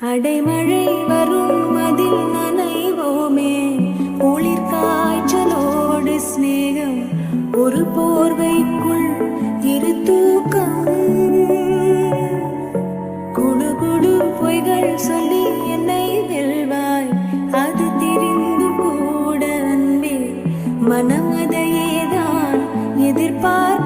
அடைமழை வரும் அதில் நனைவோமே, குளிர் காய்ச்சலோடு சிநேகம், ஒரு போர்வைக்குள் இரு தூக்கம். குடு குடு பொய்கள் சொல்லி என்னை வெல்வாய், அது தெரிந்து கூட அன்பே மனம் அதையேதான் எதிர்பார்.